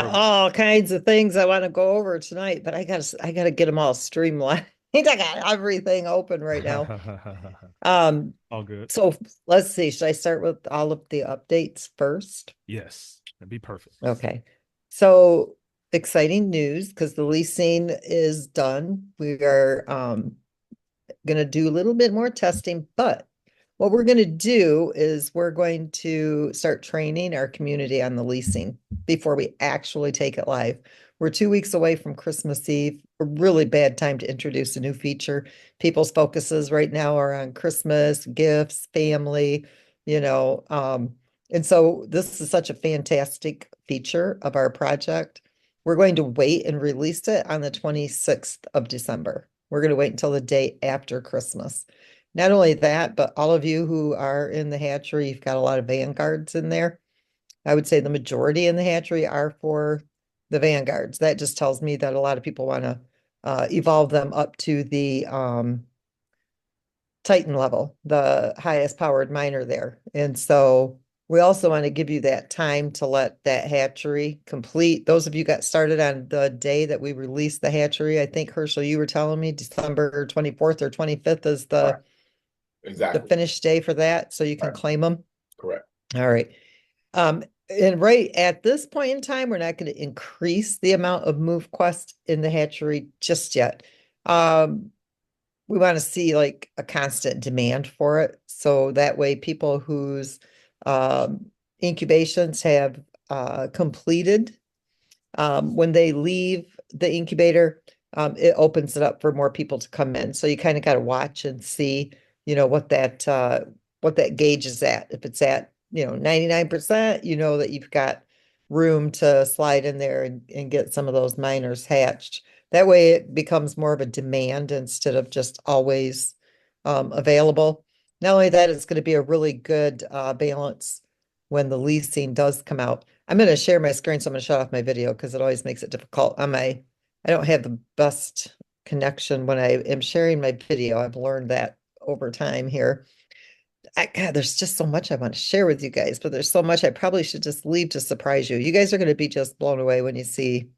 Perfect. all kinds of things I want to go over tonight, but I gotta get them all streamlined. I got everything open right now. Um, All good. so let's see. Should I start with all of the updates first? Yes, that'd be perfect. Okay. So exciting news because the leasing is done. We are going to do a little bit more testing, but what we're going to do is we're going to start training our community on the leasing before we actually take it live. We're 2 weeks away from Christmas Eve, a really bad time to introduce a new feature. People's focuses right now are on Christmas, gifts, family, you know. And so this is such a fantastic feature of our project. We're going to wait and release it on the 26th of December. We're going to wait until the day after Christmas. Not only that, but all of you who are in the hatchery, you've got a lot of vanguards in there. I would say the majority in the hatchery are for the vanguards. That just tells me that a lot of people want to evolve them up to the Titan level, the highest powered miner there. And so we also want to give you that time to let that hatchery complete. Those of you got started on the day that we released the hatchery. I think Herschel, you were telling me December 24th or 25th is Right. the Exactly. finish day for that, so you can Right. claim them. Correct. All right. And right at this point in time, we're not going to increase the amount of MoveQuest in the hatchery just yet. Um, we want to see like a constant demand for it. So that way people whose incubations have completed, when they leave the incubator, it opens it up for more people to come in. So you kind of got to watch and see, what that gauge is at. If it's at, 99%, you know that you've got room to slide in there and get some of those miners hatched. That way it becomes more of a demand instead of just always available. Not only that, it's going to be a really good balance when the leasing does come out. I'm going to share my screen, so I'm going to shut off my video because it always makes it difficult on my, I don't have the best connection when I am sharing my video. I've learned that over time here. God, there's just so much I want to share with you guys, but there's so much I probably should just leave to surprise you. You guys are going to be just blown away when you see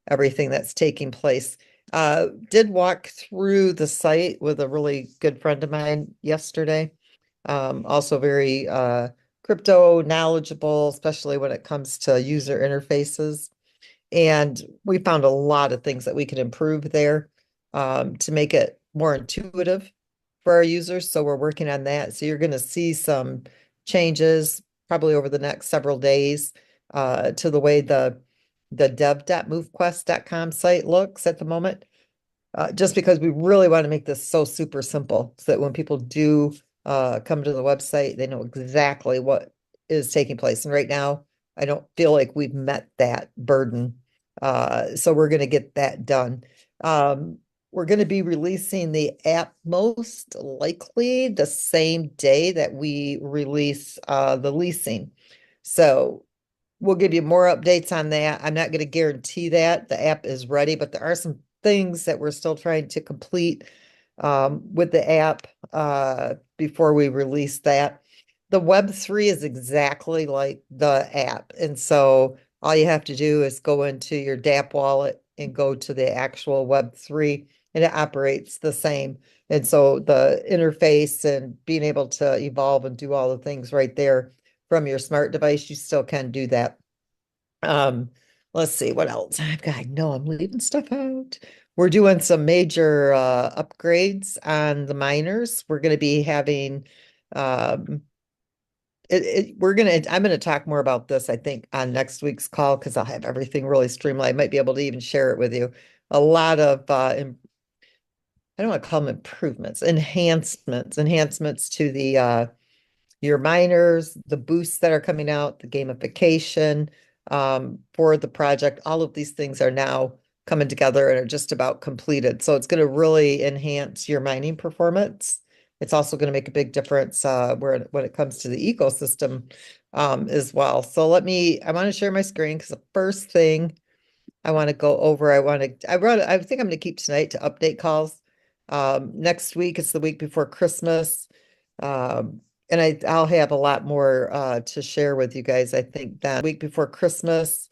everything that's taking place. Did walk through the site with a really good friend of mine yesterday. Also very crypto knowledgeable, especially when it comes to user interfaces. And we found a lot of things that we could improve there to make it more intuitive for our users. So we're working on that. So you're going to see some changes probably over the next several days to the way the dev.movequest.com site looks at the moment. Just because we really want to make this so super simple so that when people do come to the website, they know exactly what is taking place. And right now, I don't feel like we've met that burden. So we're going to get that done. We're going to be releasing the app most likely the same day that we release the leasing. So we'll give you more updates on that. I'm not going to guarantee that the app is ready, but there are some things that we're still trying to complete with the app before we release that. The Web3 is exactly like the app. And so all you have to do is go into your DApp wallet and go to the actual Web3, and it operates the same. And so the interface and being able to evolve and do all the things right there from your smart device, you still can do that. Um, let's see what else I've got. No, I'm leaving stuff out. We're doing some major upgrades on the miners. We're going to be having um I'm gonna talk more about this, I think, on next week's call because I'll have everything really streamlined. I might be able to even share it with you. A lot of I don't want to call them improvements, enhancements to the your miners, the boosts that are coming out, the gamification for the project. All of these things are now coming together and are just about completed. So it's going to really enhance your mining performance. It's also going to make a big difference when it comes to the ecosystem as well. So I want to share my screen because the first thing I want to go over, I think I'm going to keep tonight to update calls. Next week, it's the week before Christmas. And I'll have a lot more to share with you guys, I think, that week before Christmas.